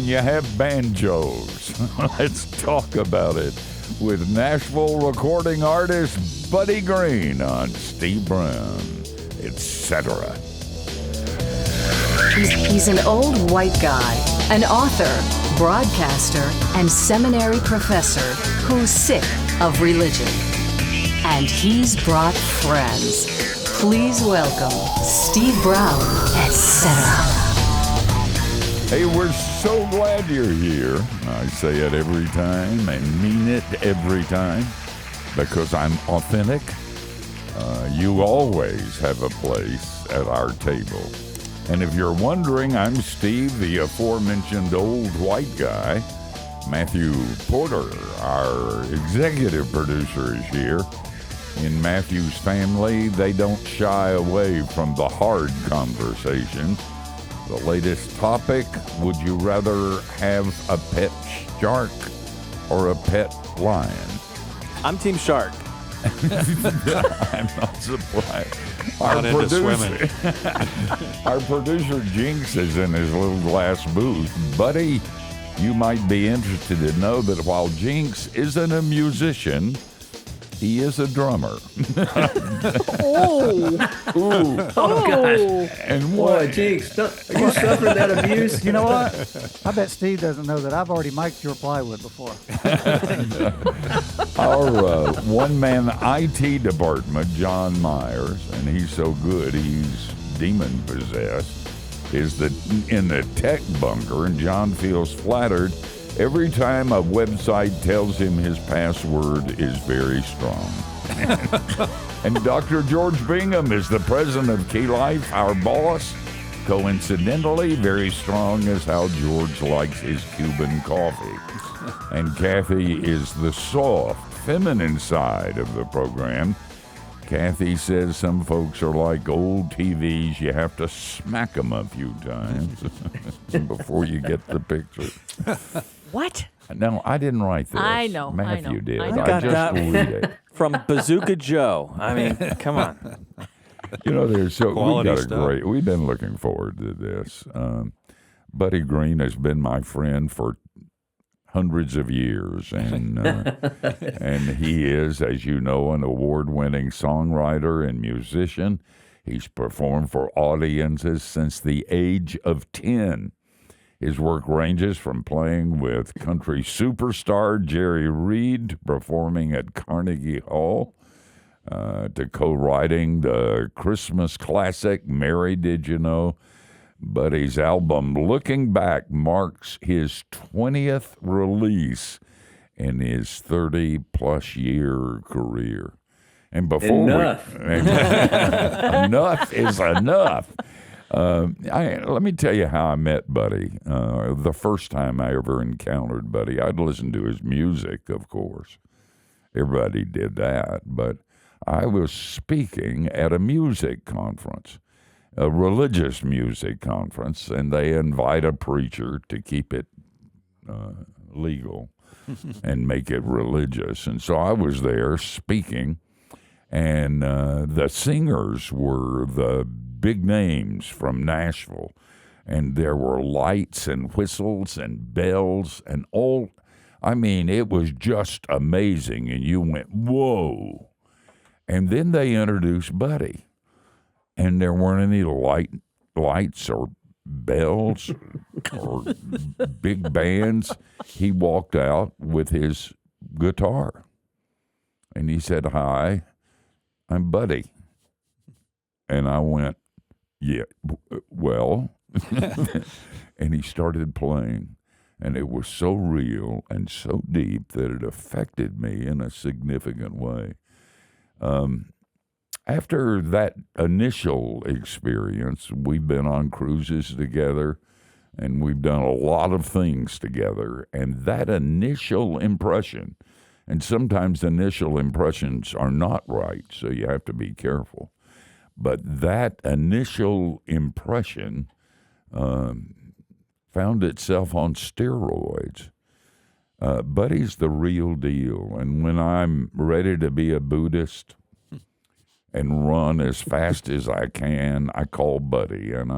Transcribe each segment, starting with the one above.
you have banjos. Let's talk about it with Nashville recording artist Buddy Greene on Steve Brown, etc. He's an old white guy, an author, broadcaster, and seminary professor who's sick of religion. And he's brought friends. Please welcome Steve Brown, etc. Hey, we're so glad you're here. I say it every time and mean it every time because I'm authentic. You always have a place at our table. And if you're wondering, I'm Steve, the aforementioned old white guy. Matthew Porter, our executive producer, is here. In Matthew's family, they don't shy away from the hard conversation. The latest topic, would you rather have a pet shark or a pet lion? I'm Team Shark. I'm not surprised. Our producer Jinx is in his little glass booth. Buddy, you might be interested to know that while Jinx isn't a musician, he is a drummer. Oh, gosh. And Boy, Jinx, you suffered that abuse? You know what? I bet Steve doesn't know that I've already mic'd your plywood before. Our one-man IT department, John Myers, and he's so good, he's demon-possessed, is in the tech bunker, and John feels flattered every time a website tells him his password is very strong. And Dr. George Bingham is the president of Key Life, our boss. Coincidentally, very strong is how George likes his Cuban coffee. And Kathy is the soft, feminine side of the program. Kathy says some folks are like old TVs. You have to smack them a few times before you get the picture. What? No, I didn't write this. I know. Matthew did. I got just that read it. From Bazooka Joe. I mean, come on. You know, Quality we've been looking forward to this. Buddy Greene has been my friend for hundreds of years, and and he is, as you know, an award-winning songwriter and musician. He's performed for audiences since the age of 10. His work ranges from playing with country superstar Jerry Reed, performing at Carnegie Hall, to co-writing the Christmas classic, Mary Did You Know? Buddy's album, Looking Back, marks his 20th release in his 30-plus year career. And before enough is enough. Let me tell you how I met Buddy. The first time I ever encountered Buddy, I'd listened to his music, of course. Everybody did that. But I was speaking at a music conference, a religious music conference, and they invite a preacher to keep it legal and make it religious. And so I was there speaking, and the singers were the big names from Nashville, and there were lights and whistles and bells and all. I mean, it was just amazing, and you went, whoa. And then they introduced Buddy, and there weren't any lights or bells or big bands. He walked out with his guitar, and he said, "Hi, I'm Buddy." And I went, "Yeah, well," and he started playing, and it was so real and so deep that it affected me in a significant way. After that initial experience, we've been on cruises together, and we've done a lot of things together, and that initial impression, and sometimes initial impressions are not right, so you have to be careful. But that initial impression found itself on steroids. Buddy's the real deal. And when I'm ready to be a Buddhist and run as fast as I can, I call Buddy. And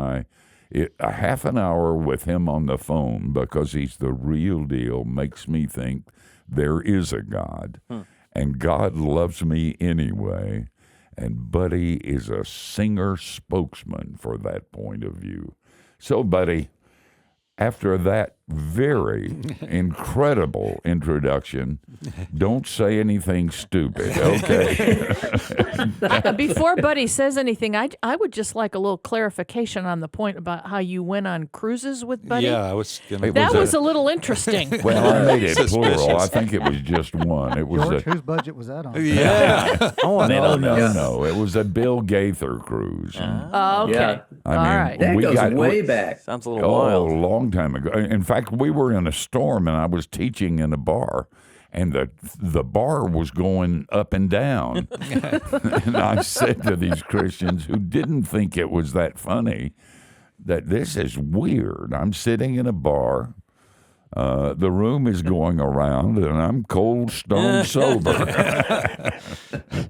A half an hour with him on the phone, because he's the real deal, makes me think there is a God, and God loves me anyway. And Buddy is a singer spokesman for that point of view. So, Buddy, after that very incredible introduction, don't say anything stupid, okay? Before Buddy says anything, I would just like a little clarification on the point about how you went on cruises with Buddy. Yeah, I was going to. That was a little interesting. Well, I made it plural. Suspicious. I think it was just one. It was George, whose budget was that on? Yeah. I want no, in no, on this. no. It was a Bill Gaither cruise. Oh, okay. Yeah. I All mean, right. That we goes got way back. Sounds a little Oh, wild. a long time ago. In fact, we were in a storm, and I was teaching in a bar, and the bar was going up and down. And I said to these Christians who didn't think it was that funny, that this is weird. I'm sitting in a bar. The room is going around, and I'm cold, stone sober.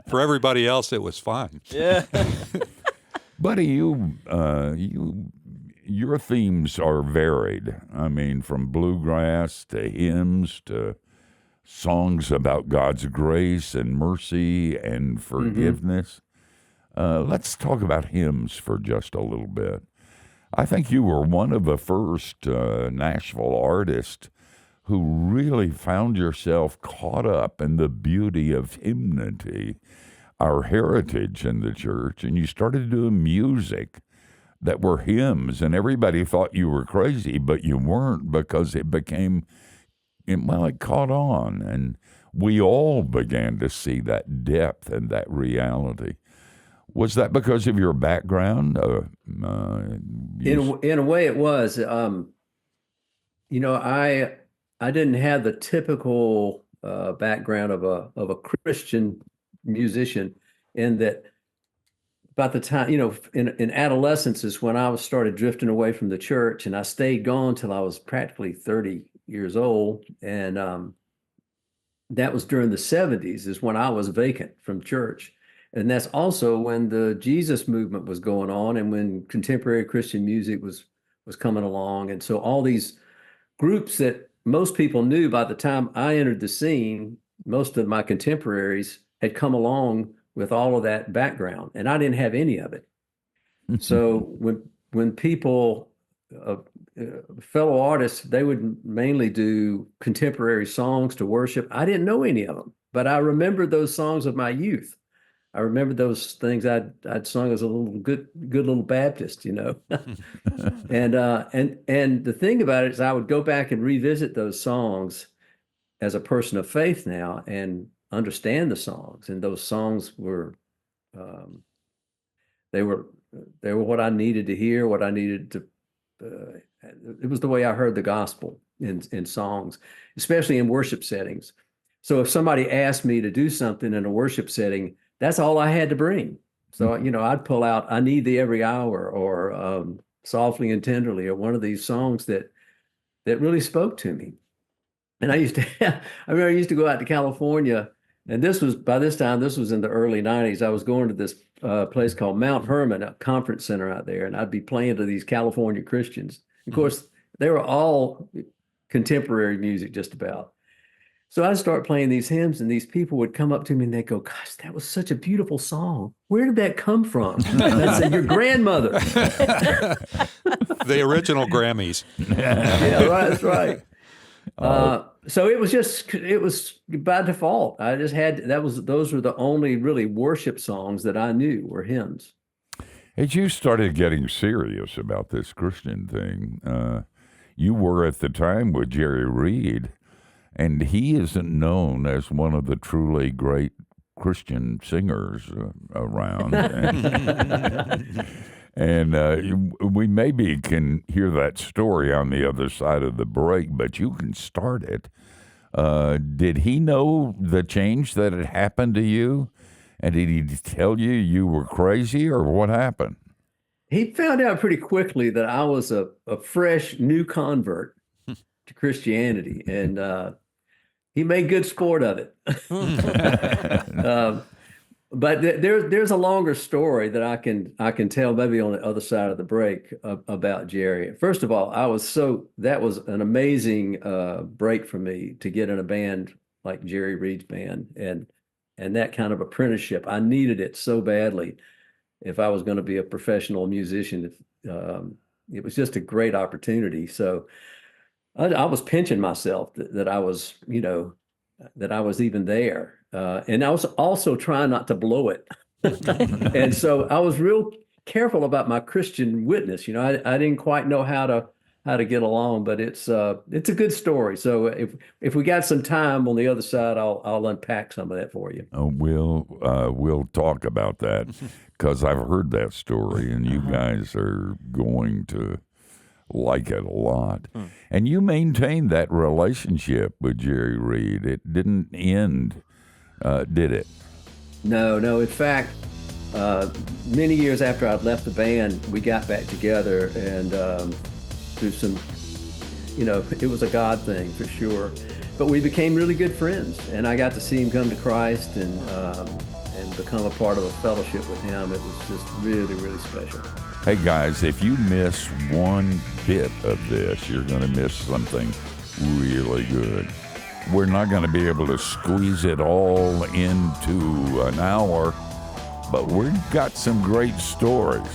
For everybody else, it was fine. Yeah. Buddy, your themes are varied. I mean, from bluegrass to hymns to songs about God's grace and mercy and forgiveness. Let's talk about hymns for just a little bit. I think you were one of the first Nashville artists who really found yourself caught up in the beauty of hymnody, our heritage in the church, and you started doing music that were hymns, and everybody thought you were crazy, but you weren't, because it caught on, and we all began to see that depth and that reality. Was that because of your background? In a way, it was. I didn't have the typical background of a Christian musician, in that about the time, in adolescence is when I started drifting away from the church, and I stayed gone till I was practically 30 years old. And that was during the 70s is when I was vacant from church. And that's also when the Jesus movement was going on, and when contemporary Christian music was coming along. And so all these groups that most people knew by the time I entered the scene, most of my contemporaries had come along with all of that background, and I didn't have any of it. So when people, fellow artists, they would mainly do contemporary songs to worship. I didn't know any of them, but I remembered those songs of my youth. I remember those things I'd sung as a little good little Baptist, and the thing about it is I would go back and revisit those songs as a person of faith now and understand the songs, and those songs were they were what I needed to hear, what I needed to. It was the way I heard the gospel in songs, especially in worship settings. So if somebody asked me to do something in a worship setting, that's all I had to bring. So, I'd pull out "I Need Thee Every Hour" or "Softly and Tenderly," or one of these songs that really spoke to me. And I remember I used to go out to California, and by this time, this was in the early 90s. I was going to this place called Mount Hermon, a conference center out there, and I'd be playing to these California Christians. Of course, they were all contemporary music, just about. So I'd start playing these hymns, and these people would come up to me and they'd go, "Gosh, that was such a beautiful song. Where did that come from?" I'd say, "Your grandmother." The original Grammys. Yeah, right, that's right. So it was by default. I just had, those were the only really worship songs that I knew were hymns. As you started getting serious about this Christian thing, you were at the time with Jerry Reed, and he isn't known as one of the truly great Christian singers around. And we maybe can hear that story on the other side of the break, but you can start it. Did he know the change that had happened to you? And did he tell you you were crazy, or what happened? He found out pretty quickly that I was a fresh new convert to Christianity, and he made good sport of it. But there's a longer story that I can tell maybe on the other side of the break about Jerry. First of all, that was an amazing break for me to get in a band like Jerry Reed's band and that kind of apprenticeship. I needed it so badly if I was going to be a professional musician. It was just a great opportunity. So I was pinching myself that I was, that I was even there. And I was also trying not to blow it. And so I was real careful about my Christian witness. I didn't quite know how to get along, but it's a good story. So if we got some time on the other side, I'll unpack some of that for you. We'll talk about that because I've heard that story, and you guys are going to like it a lot. And you maintained that relationship with Jerry Reed. It didn't end, did it? No. In fact, many years after I'd left the band, we got back together and through some, it was a God thing for sure. But we became really good friends, and I got to see him come to Christ and become a part of a fellowship with him. It was just really, really special. Hey guys, if you miss one bit of this, you're going to miss something really good. We're not going to be able to squeeze it all into an hour, but we've got some great stories,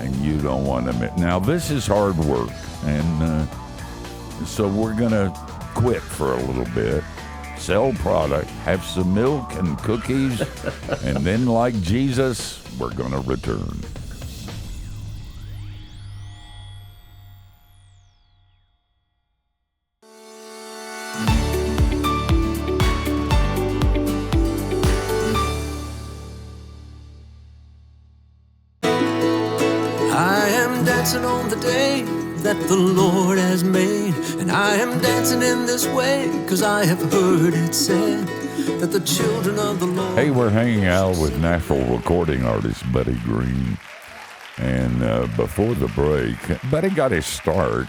and you don't want to miss. Now, this is hard work, and so we're going to quit for a little bit, sell product, have some milk and cookies, and then, like Jesus, we're going to return. Dancing on the day that the Lord has made, and I am dancing in this way because I have heard it said that the children of the Lord. Hey, we're hanging out with Nashville recording artist Buddy Greene, and before the break, Buddy got his start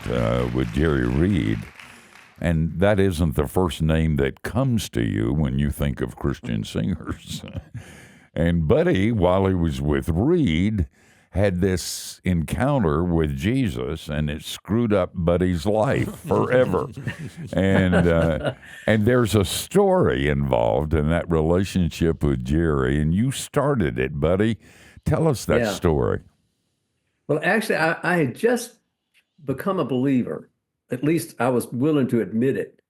with Jerry Reed, and that isn't the first name that comes to you when you think of Christian singers. And Buddy, while he was with Reed, had this encounter with Jesus, and it screwed up Buddy's life forever. And there's a story involved in that relationship with Jerry, and you started it, Buddy. Tell us that story. Well, actually, I had just become a believer. At least I was willing to admit it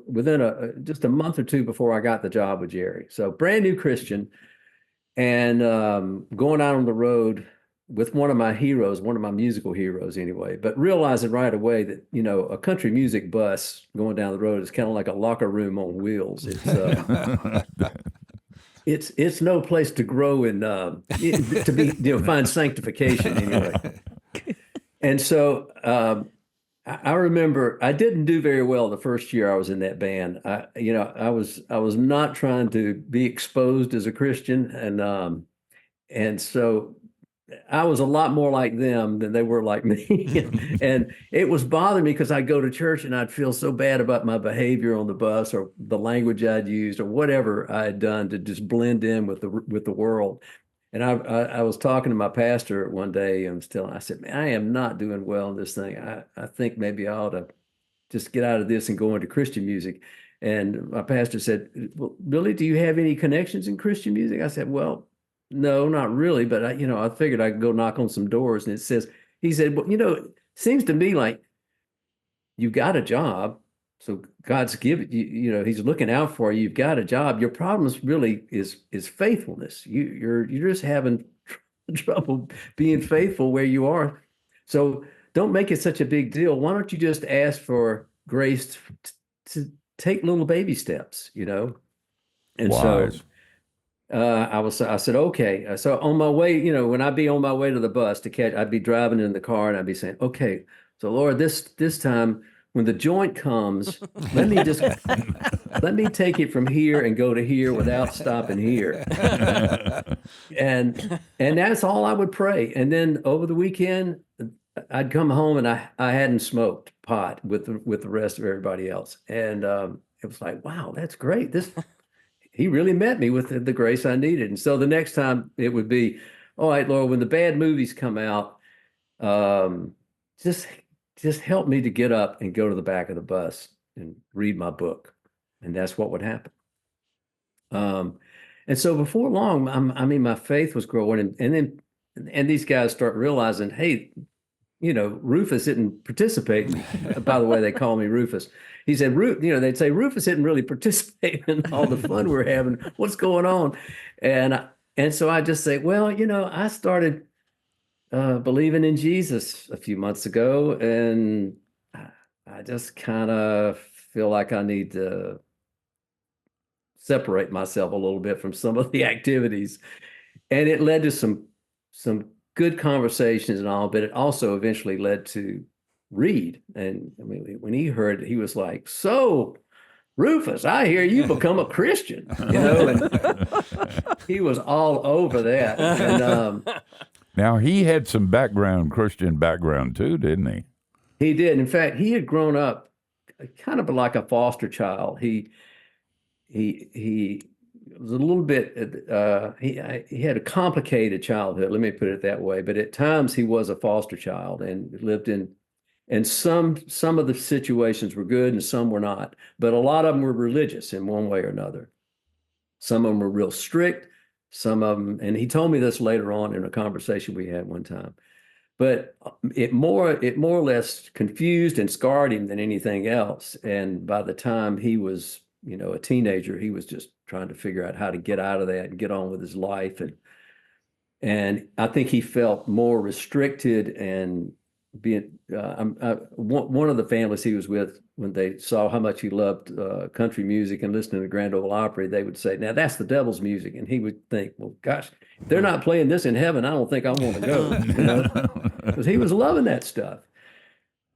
within just a month or two before I got the job with Jerry. So brand new Christian. And going out on the road with one of my heroes, one of my musical heroes anyway, but realizing right away that, a country music bus going down the road is kind of like a locker room on wheels. It's no place to grow and to be, find sanctification anyway. And so I remember I didn't do very well the first year I was in that band. I was not trying to be exposed as a Christian, and so I was a lot more like them than they were like me. And it was bothering me because I'd go to church and I'd feel so bad about my behavior on the bus or the language I'd used or whatever I had done to just blend in with the world. And I was talking to my pastor one day and I said, man, I am not doing well in this thing. I think maybe I ought to just get out of this and go into Christian music. And my pastor said, well, Billy, do you have any connections in Christian music? I said, well, no, not really. But I figured I could go knock on some doors. And he said, well, it seems to me like you got a job. So God's given you, he's looking out for you. You've got a job. Your problem really is faithfulness. You're just having trouble being faithful where you are. So don't make it such a big deal. Why don't you just ask for grace to take little baby steps, And Wise. so I said, okay. So on my way, when I'd be on my way to the bus to catch, I'd be driving in the car and I'd be saying, okay, so Lord, this time, when the joint comes, let me take it from here and go to here without stopping here. And that's all I would pray. And then over the weekend, I'd come home and I hadn't smoked pot with the rest of everybody else. And it was like, wow, that's great. he really met me with the grace I needed. And so the next time it would be, all right, Lord, when the bad movies come out, um, just help me to get up and go to the back of the bus and read my book. And that's what would happen. And so before long, I mean, my faith was growing, and these guys start realizing, hey, Rufus isn't participating. By the way, they call me Rufus. He said, they'd say Rufus isn't really participating in all the fun we're having. What's going on? And so I just say, well, I started believing in Jesus a few months ago, and I just kind of feel like I need to separate myself a little bit from some of the activities. And it led to some good conversations and all, but it also eventually led to Reed. And I mean, when he heard it, he was like, so Rufus, I hear you become a Christian, and he was all over that. And Now, he had some Christian background too, didn't he? he did. In fact, he had grown up kind of like a foster child. He was a little bit, he had a complicated childhood, let me put it that way. But at times he was a foster child and lived in, and some of the situations were good and some were not. But a lot of them were religious in one way or another. Some of them were real strict. Some of them, and he told me this later on in a conversation we had one time. But it more or less confused and scarred him than anything else. And by the time he was, a teenager, he was just trying to figure out how to get out of that and get on with his life. And I think he felt more restricted and being, one of the families he was with, when they saw how much he loved country music and listening to Grand Ole Opry, they would say, now that's the devil's music. And he would think, well, gosh, if they're not playing this in heaven, I don't think I want to go, because he was loving that stuff.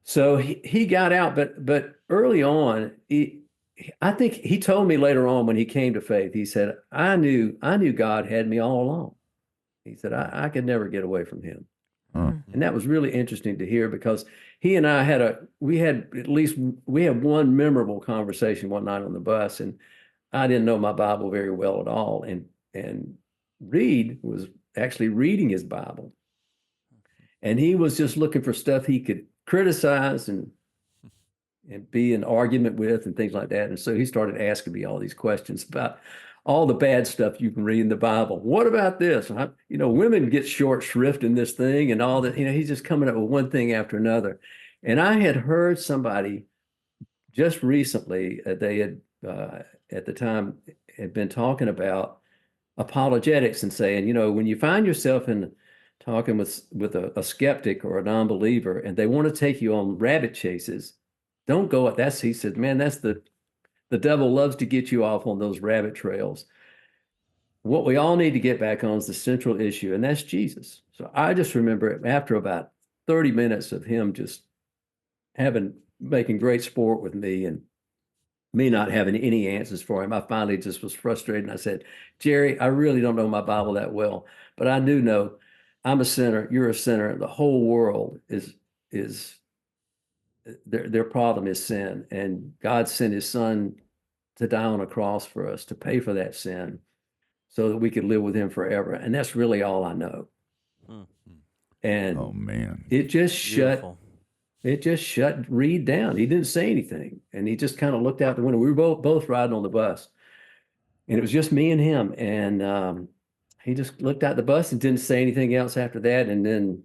So he got out, but early on, I think he told me later on when he came to faith, he said, I knew God had me all along. He said, I could never get away from him. And that was really interesting to hear, because he and I we had one memorable conversation one night on the bus, and I didn't know my Bible very well at all. And Reed was actually reading his Bible, and he was just looking for stuff he could criticize and be in argument with and things like that. And so he started asking me all these questions about all the bad stuff you can read in the Bible. What about this? Women get short shrift in this thing and all that. He's just coming up with one thing after another. And I had heard somebody just recently, they had, at the time, had been talking about apologetics and saying, when you find yourself in talking with a skeptic or a non-believer and they want to take you on rabbit chases, don't go at that. He said, man, that's the devil loves to get you off on those rabbit trails. What we all need to get back on is the central issue, and that's Jesus. So I just remember after about 30 minutes of him just making great sport with me and me not having any answers for him, I finally just was frustrated. And I said, Jerry, I really don't know my Bible that well, but I do know I'm a sinner, you're a sinner. The whole world is their problem is sin, and God sent his son to die on a cross for us, to pay for that sin so that we could live with him forever. And that's really all I know. And oh man, it just shut Reed down. He didn't say anything, and he just kind of looked out the window. We were both riding on the bus, and it was just me and him. And he just looked out the bus and didn't say anything else after that. And then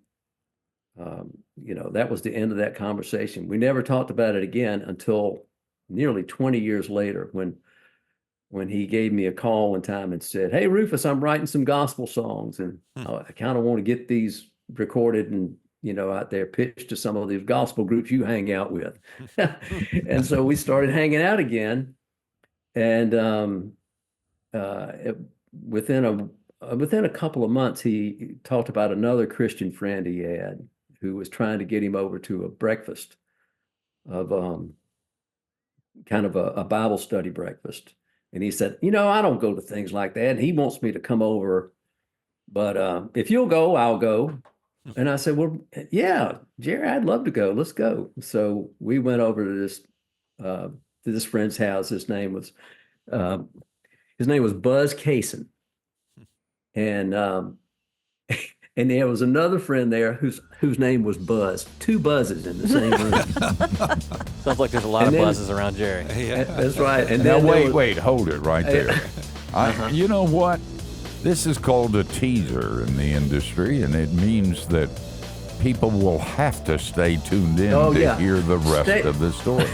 that was the end of that conversation. We never talked about it again until nearly 20 years later, when he gave me a call one time and said, hey, Rufus, I'm writing some gospel songs, and I kind of want to get these recorded and, out there pitched to some of these gospel groups you hang out with. And so we started hanging out again. And within a couple of months, he talked about another Christian friend he had who was trying to get him over to a breakfast of kind of a Bible study breakfast. And he said, I don't go to things like that. And he wants me to come over, but if you'll go, I'll go. And I said, well, yeah, Jerry, I'd love to go. Let's go. So we went over to this friend's house. His name was, His name was Buzz Cason. And and there was another friend there whose name was Buzz. Two Buzzes in the same room. Sounds like there's a lot of buzzes around Jerry. That's right. And Now, then wait, hold it right there. You know what? This is called a teaser in the industry, and it means that people will have to stay tuned in to hear the rest of the story.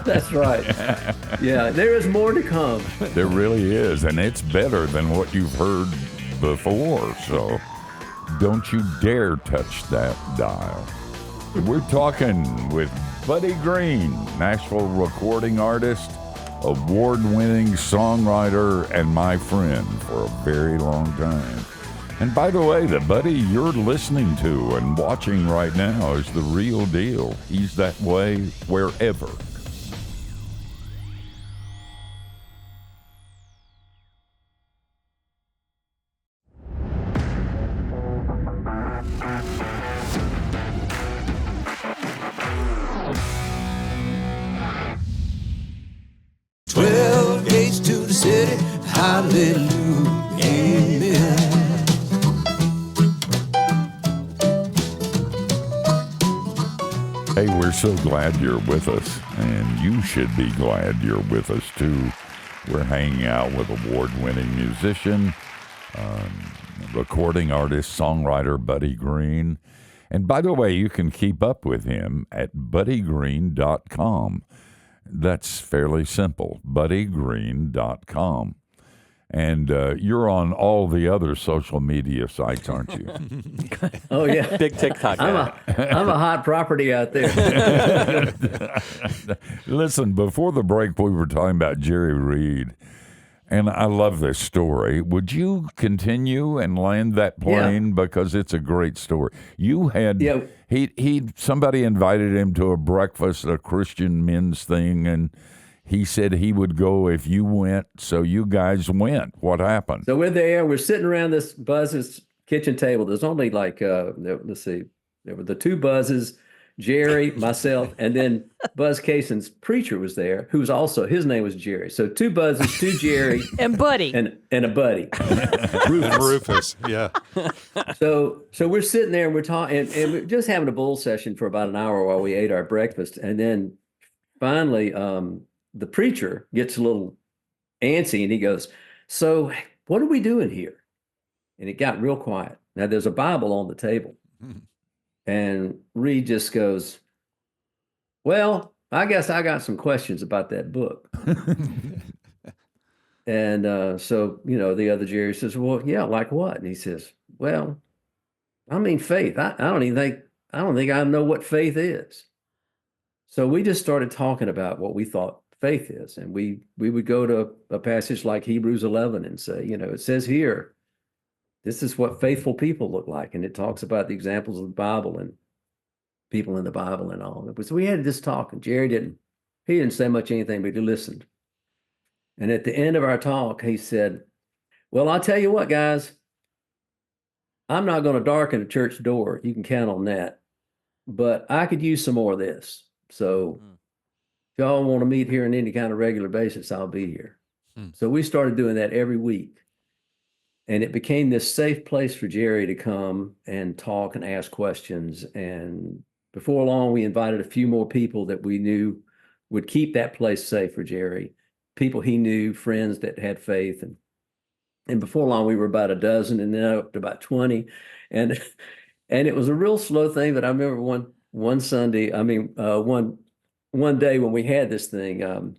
That's right. Yeah, there is more to come. There really is, and it's better than what you've heard before, so don't you dare touch that dial. We're talking with Buddy Greene, Nashville recording artist, award-winning songwriter, and my friend for a very long time. And by the way, the Buddy you're listening to and watching right now is the real deal. He's that way wherever. Gates to the city, hallelujah, amen. Hey, we're so glad you're with us, and you should be glad you're with us too. We're hanging out with award-winning musician, recording artist, songwriter Buddy Greene. And by the way, you can keep up with him at buddygreene.com. That's fairly simple, buddygreene.com. And you're on all the other social media sites, aren't you? Oh, yeah. Big TikTok guy. I'm a hot property out there. Listen, before the break, we were talking about Jerry Reed, and I love this story. Would you continue and land that plane? Because it's a great story. You had... Yeah. Somebody invited him to a breakfast, a Christian men's thing, and he said he would go if you went, so you guys went. What happened? So we're there. We're sitting around this Buzz's kitchen table. There's only like, let's see, there were the two Buzzes, Jerry, myself, and then Buzz Cason's preacher was there, who's also, his name was Jerry. So two Buzzes, two Jerry. And Buddy. And a buddy. Rufus, yeah. So we're sitting there and we're talking, and we're just having a bull session for about an hour while we ate our breakfast. And then finally, the preacher gets a little antsy and he goes, "So what are we doing here?" And it got real quiet. Now there's a Bible on the table. And Reed just goes, "Well, I guess I got some questions about that book." And so, the other Jerry says, "Well, yeah, like what?" And he says, "Well, I mean, faith. I don't think I know what faith is." So we just started talking about what we thought faith is. And we would go to a passage like Hebrews 11 and say, it says here, this is what faithful people look like. And it talks about the examples of the Bible and people in the Bible and all. So we had this talk, and Jerry didn't say much anything, but he listened. And at the end of our talk, he said, "Well, I'll tell you what, guys, I'm not going to darken a church door. You can count on that. But I could use some more of this. So if y'all want to meet here on any kind of regular basis, I'll be here." So we started doing that every week. And it became this safe place for Jerry to come and talk and ask questions. And before long, we invited a few more people that we knew would keep that place safe for Jerry. People he knew, friends that had faith. And before long, we were about a dozen, and then up to about 20. And it was a real slow thing. But I remember one Sunday, one day when we had this thing,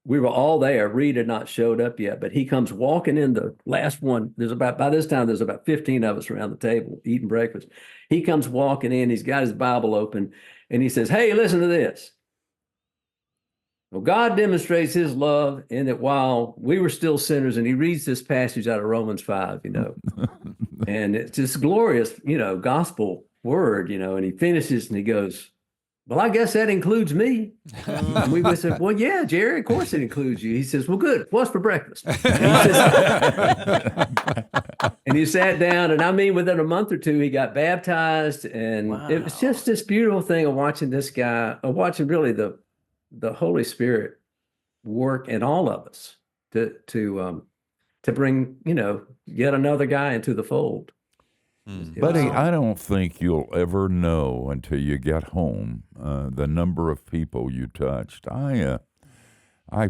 we were all there. Reed had not showed up yet, but he comes walking in the last one. By this time, there's about 15 of us around the table eating breakfast. He comes walking in. He's got his Bible open, and he says, "Hey, listen to this. Well, God demonstrates his love in that while we were still sinners," and he reads this passage out of Romans 5, and it's this glorious, gospel word, and he finishes and he goes, "Well, I guess that includes me." And we would say, "Well, yeah, Jerry, of course it includes you." He says, "Well, good. What's for breakfast?" And he sat down, and within a month or two, he got baptized. And it was just this beautiful thing of watching this guy, watching really the Holy Spirit work in all of us to bring, yet another guy into the fold. Buddy, I don't think you'll ever know until you get home the number of people you touched. I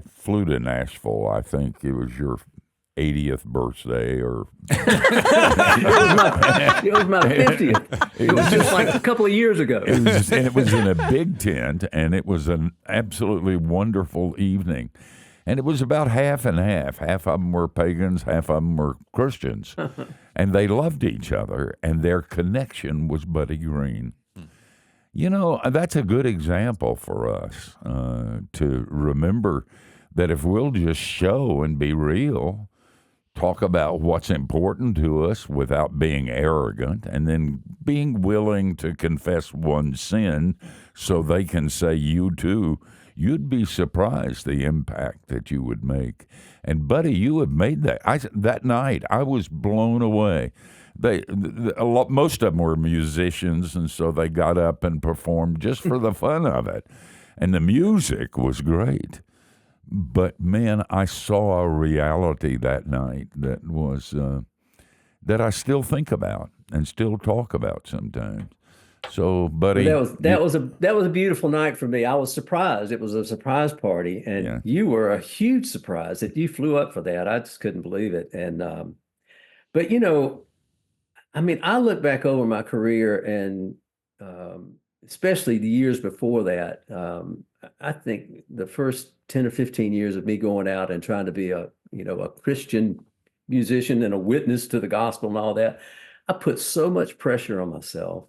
flew to Nashville. I think it was your 80th birthday, or it was my 50th. It was just like a couple of years ago. It was in a big tent, and it was an absolutely wonderful evening. And it was about half and half. Half of them were pagans, half of them were Christians. And they loved each other, and their connection was Buddy Greene. That's a good example for us to remember that if we'll just show and be real, talk about what's important to us without being arrogant, and then being willing to confess one sin so they can say you too, you'd be surprised the impact that you would make. And Buddy, you have made that. That night, I was blown away. Most of them were musicians, and so they got up and performed just for the fun of it. And the music was great. But man, I saw a reality that night that was that I still think about and still talk about sometimes. So, Buddy, that was a beautiful night for me. I was surprised. It was a surprise party, and you were a huge surprise that you flew up for that. I just couldn't believe it. And but I look back over my career, and especially the years before that. I think the first 10 or 15 years of me going out and trying to be a Christian musician and a witness to the gospel and all that, I put so much pressure on myself.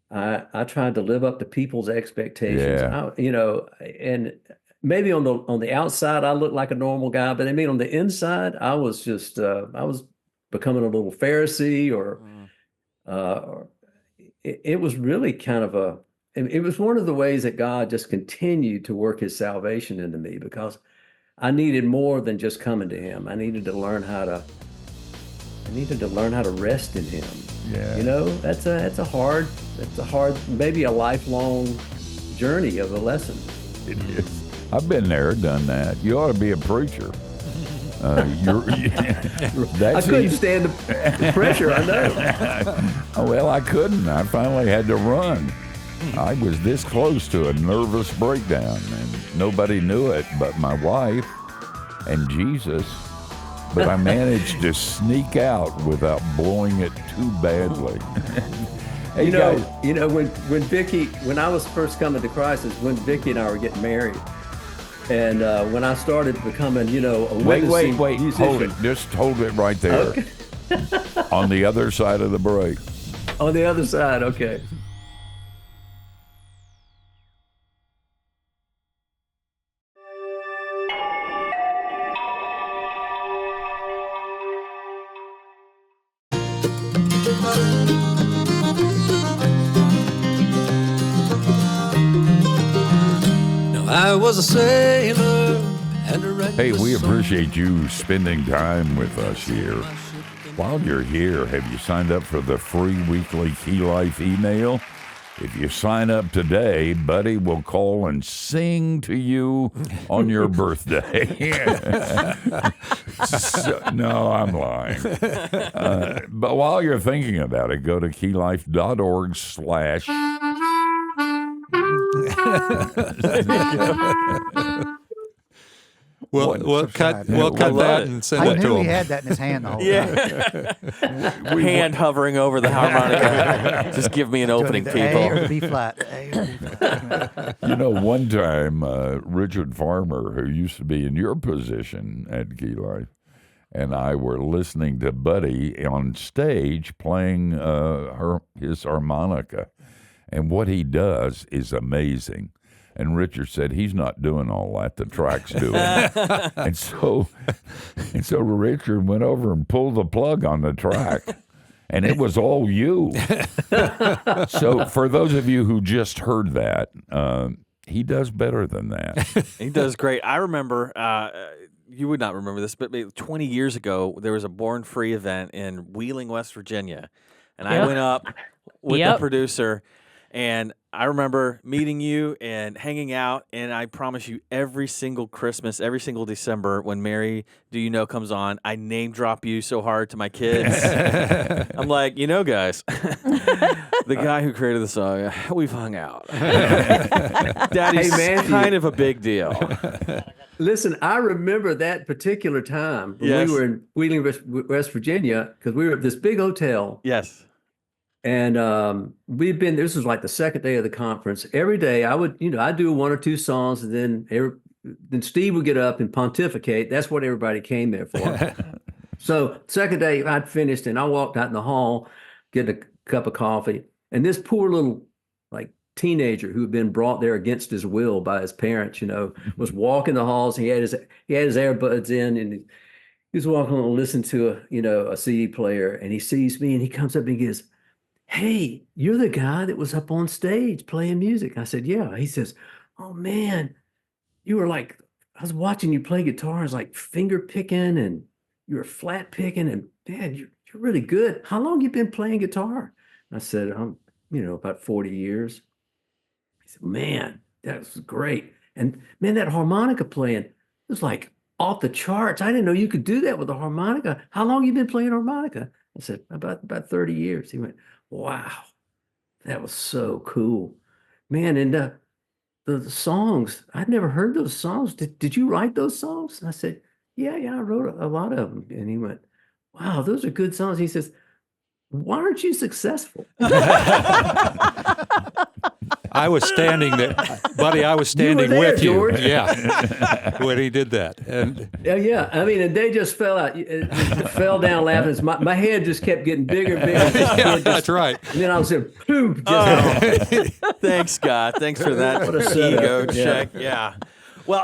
I tried to live up to people's expectations. And maybe on the outside I looked like a normal guy, but on the inside I was just I was becoming a little Pharisee, or it was really kind of it was one of the ways that God just continued to work his salvation into me, because I needed more than just coming to him. I needed to learn how to rest in him. Yeah. That's a hard, maybe a lifelong journey of a lesson. It is. I've been there, done that. You ought to be a preacher. I couldn't stand the pressure, I know. Well, I couldn't. I finally had to run. I was this close to a nervous breakdown, and nobody knew it but my wife and Jesus. But I managed to sneak out without blowing it too badly. Hey, when I was first coming to Christ, is when Vicki and I were getting married. And when I started becoming, a witnessing musician. Hold it. Just hold it right there. Okay. On the other side of the break. On the other side, okay. I was a sailor and a reckless Hey, we appreciate you spending time with us here. While you're here, have you signed up for the free weekly Key Life email? If you sign up today, Buddy will call and sing to you on your birthday. No, I'm lying. But while you're thinking about it, go to keylife.org/ We'll cut that and send I it to knew he him. had that in his hand the whole time. Hand hovering over the harmonica. Just give me an opening, The A or people. the B flat. The A or the B flat. One time, Richard Farmer, who used to be in your position at Key Life, and I were listening to Buddy on stage playing his harmonica. And what he does is amazing. And Richard said, he's not doing all that. The track's doing it. and so Richard went over and pulled the plug on the track. And it was all you. So for those of you who just heard that, he does better than that. He does great. I remember, you would not remember this, but maybe 20 years ago, there was a Born Free event in Wheeling, West Virginia. And I went up with the producer, and I remember meeting you and hanging out, and I promise you, every single Christmas, every single December, when Mary Do You Know comes on, I name drop you so hard to my kids. I'm like, guys, the guy who created the song, we've hung out. Daddy's kind of a big deal. Listen, I remember that particular time when Yes. we were in Wheeling, West Virginia, because we were at this big hotel. Yes. And this was like the second day of the conference. Every day I'd do one or two songs, and then Steve would get up and pontificate. That's what everybody came there for. So second day I'd finished, and I walked out in the hall, getting a cup of coffee. And this poor little like teenager who had been brought there against his will by his parents, was walking the halls. He had his earbuds in, and he was walking along, listening to a CD player, and he sees me, and he comes up and he goes, "Hey, you're the guy that was up on stage playing music." I said, "Yeah." He says, "Oh man, you were like, I was watching you play guitar. It's like finger picking, and you were flat picking, and man, you're really good. How long you been playing guitar?" I said, about 40 years. He said, "Man, that was great. And man, that harmonica playing was like off the charts. I didn't know you could do that with a harmonica. How long you been playing harmonica?" I said, about 30 years. He went, "Wow, that was so cool, man." And the songs, I'd never heard those songs. Did you write those songs? And I said, yeah, I wrote a lot of them. And he went, "Wow, those are good songs." He says, "Why aren't you successful?" I was standing there, buddy. I was standing there, with you. George. Yeah, when he did that, and Yeah. I mean, and they just fell out, fell down laughing. My head just kept getting bigger and bigger. yeah, that's right. And then I was like, "Boom!" Just Thanks, Scott. Thanks for that What a setup. ego Yeah. check. Yeah. Well,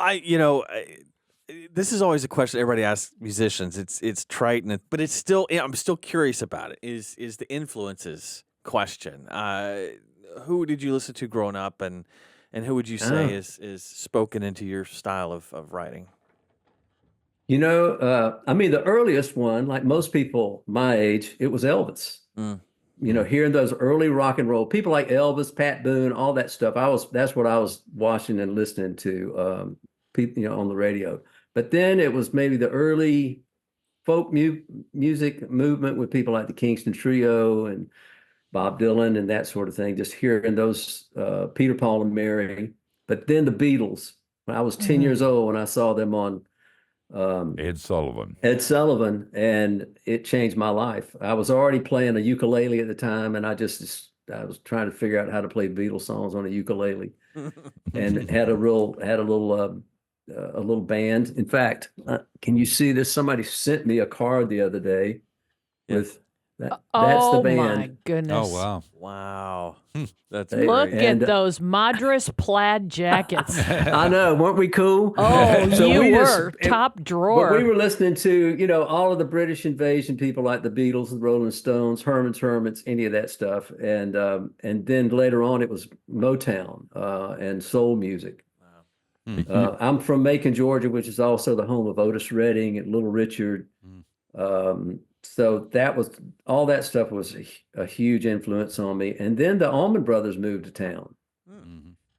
this is always a question everybody asks musicians. It's trite, but it's still. I'm still curious about it. Is the influences question? Who did you listen to growing up, and who would you say is spoken into your style of writing? I mean, the earliest one, like most people my age, it was Elvis. Hearing those early rock and roll people like Elvis, Pat Boone, all that stuff. That's what I was watching and listening to, people, on the radio. But then it was maybe the early folk music movement with people like the Kingston Trio and Bob Dylan and that sort of thing. Just hearing those, Peter, Paul, and Mary. But then the Beatles. When I was 10 years old when I saw them on Ed Sullivan. And it changed my life. I was already playing a ukulele at the time, and I was trying to figure out how to play Beatles songs on a ukulele, and had a little band. In fact, can you see this? Somebody sent me a card the other day with that. That's the band. Oh my goodness! Oh wow, Wow. That's Look great. at those Madras plaid jackets. I know, weren't we cool? Oh, So you we were just- top drawer. But we were listening to, all of the British invasion people like the Beatles, the Rolling Stones, Herman's Hermits, any of that stuff. And then later on it was Motown and soul music. I'm from Macon, Georgia, which is also the home of Otis Redding and Little Richard. So all that stuff was a huge influence on me. And then the Allman Brothers moved to town.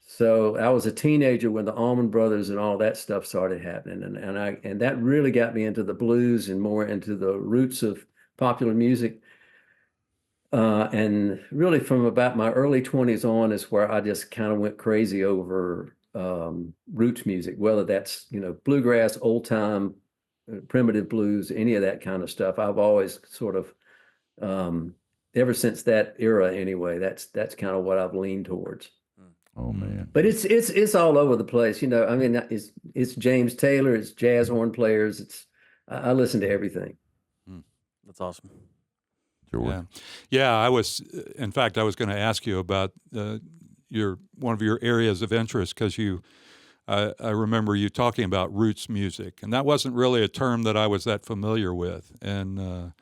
So I was a teenager when the Allman Brothers and all that stuff started happening, and that really got me into the blues and more into the roots of popular music. And really, from about my early 20s on, is where I just kind of went crazy over roots music, whether that's bluegrass, old time, primitive blues, any of that kind of stuff. I've always sort of, ever since that era, anyway. That's kind of what I've leaned towards. Oh man! But it's all over the place, I mean, it's James Taylor, it's jazz horn players. I listen to everything. That's awesome. George. Yeah. In fact, I was going to ask you about one of your areas of interest, because I remember you talking about roots music, and that wasn't really a term that I was that familiar with, and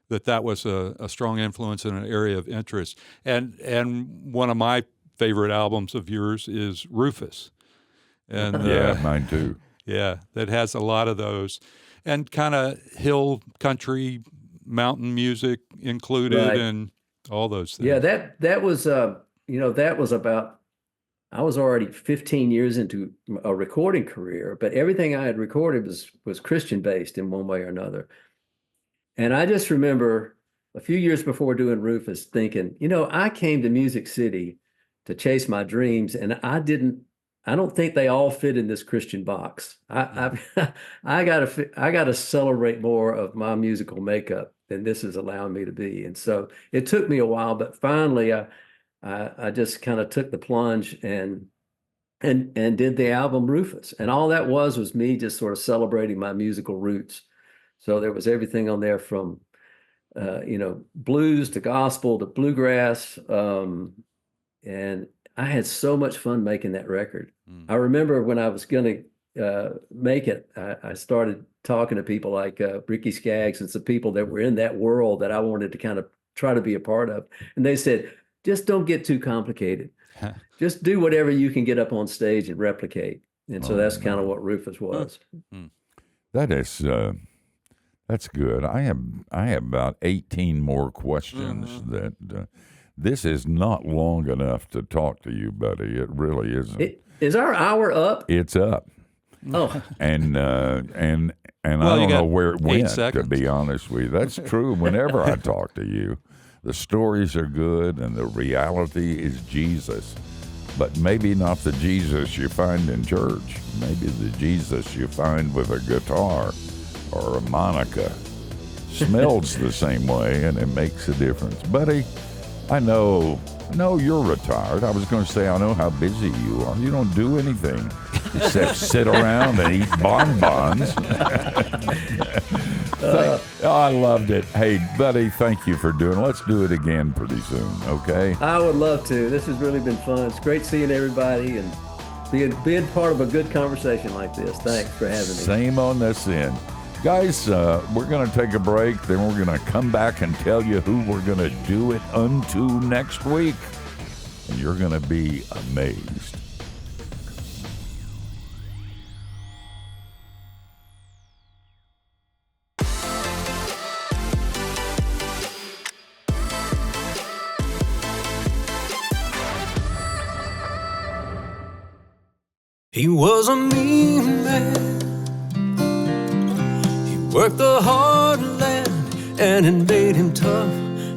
that was a strong influence in an area of interest. And one of my favorite albums of yours is Rufus. And Yeah, mine too. yeah, that has a lot of those, and kind of hill country, mountain music included, Right. and all those things. Yeah, that was that was I was already 15 years into a recording career, but everything I had recorded was Christian based in one way or another. And I just remember a few years before doing Rufus thinking, I came to Music City to chase my dreams, and I don't think they all fit in this Christian box. I gotta celebrate more of my musical makeup than this is allowing me to be. And so it took me a while, but finally I just kind of took the plunge and did the album Rufus. And all that was me just sort of celebrating my musical roots. So there was everything on there from blues to gospel to bluegrass. And I had so much fun making that record. I remember when I was going to make it, I started talking to people like Ricky Skaggs and some people that were in that world that I wanted to kind of try to be a part of. And they said, just don't get too complicated. Just do whatever you can get up on stage and replicate. And so that's kind of what Rufus was. That is, that's good. I have about 18 more questions that this is not long enough to talk to you, buddy. It really isn't. Is our hour up? It's up. Oh, and I you don't know got where it 8 went, seconds. to be honest with you. That's true. Whenever I talk to you, the stories are good and the reality is Jesus. But maybe not the Jesus you find in church. Maybe the Jesus you find with a guitar or a harmonica. Smells the same way, and it makes a difference. Buddy, I know you're retired. I was going to say, I know how busy you are. You don't do anything except sit around and eat bonbons. I loved it. Hey, buddy, thank you for doing it. Let's do it again pretty soon, okay? I would love to. This has really been fun. It's great seeing everybody and being part of a good conversation like this. Thanks for having me. Same on this end. Guys, we're going to take a break, then we're going to come back and tell you who we're going to do it unto next week. And you're going to be amazed. He was a mean man. He worked the hard land, and it made him tough.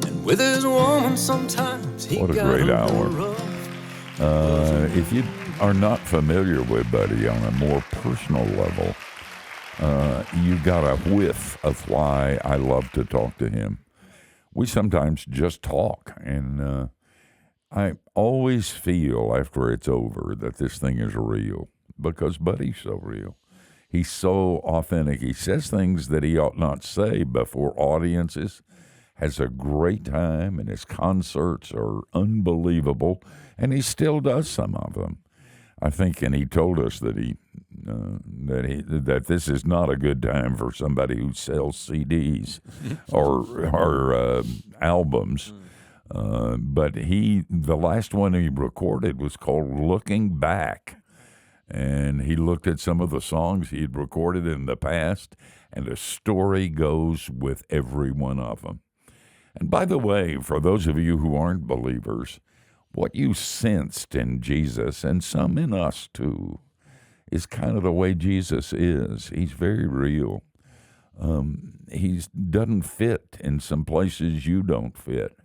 And with his woman, sometimes he What a got great a hour. little rough. If you are not familiar with Buddy on a more personal level, you got a whiff of why I love to talk to him. We sometimes just talk, and I always feel after it's over that this thing is real because Buddy's so real. He's so authentic. He says things that he ought not say before audiences, has a great time, and his concerts are unbelievable, and he still does some of them. I think, and he told us that that this is not a good time for somebody who sells CDs or albums. But the last one he recorded was called Looking Back. And he looked at some of the songs he had recorded in the past, and a story goes with every one of them. And by the way, for those of you who aren't believers, what you sensed in Jesus, and some in us too, is kind of the way Jesus is. He's very real. He doesn't fit in some places you don't fit.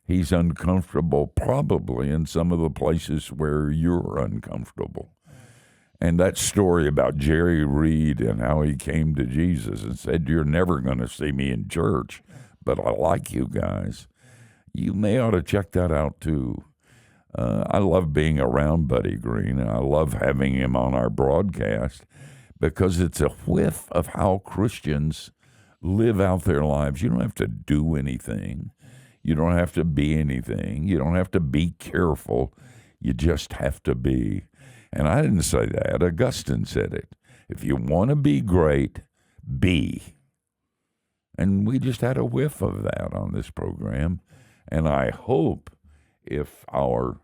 He's uncomfortable probably in some of the places where you're uncomfortable. And that story about Jerry Reed and how he came to Jesus and said, "You're never going to see me in church, but I like you guys." You may ought to check that out too. I love being around Buddy Greene, and I love having him on our broadcast because it's a whiff of how Christians live out their lives. You don't have to do anything. You don't have to be anything. You don't have to be careful. You just have to be. And I didn't say that. Augustine said it. If you want to be great, be. And we just had a whiff of that on this program. And I hope if our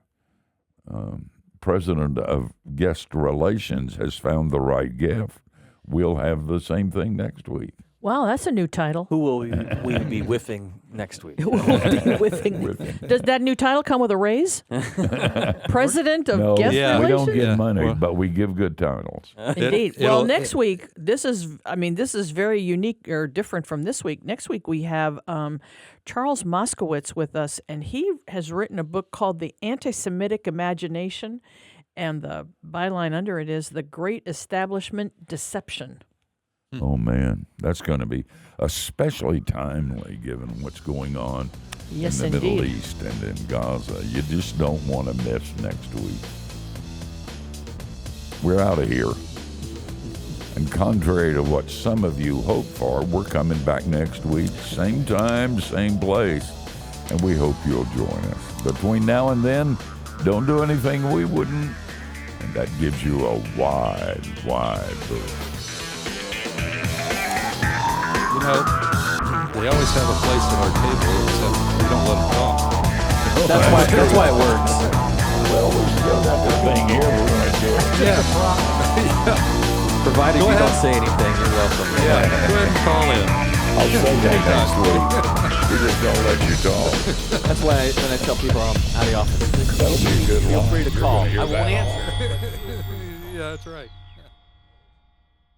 president of guest relations has found the right gift, we'll have the same thing next week. Wow, that's a new title. Who will we be whiffing next week? Does that new title come with a raise? President of No, Guest we Relations? don't get money, Well- but we give good titles. Indeed. It'll- Next week, this is very unique or different from this week. Next week, we have Charles Moskowitz with us, and he has written a book called The Anti-Semitic Imagination, and the byline under it is The Great Establishment Deception. Oh, man, that's going to be especially timely given what's going on Yes, in the indeed. Middle East and in Gaza. You just don't want to miss next week. We're out of here. And contrary to what some of you hope for, we're coming back next week, same time, same place, and we hope you'll join us. Between now and then, don't do anything we wouldn't, and that gives you a wide berth. You know, they always have a place at our table, except we don't let them talk. That's why it works. Well, we still got this thing here we're going to do. Provided you don't say anything, you're welcome. Yeah, go ahead and call in. I'll say that next week. We just don't let you talk. That's why when I tell people I'm out of the office, That'll be a good feel one. free to You're call. gonna hear I won't that answer. Yeah, that's right.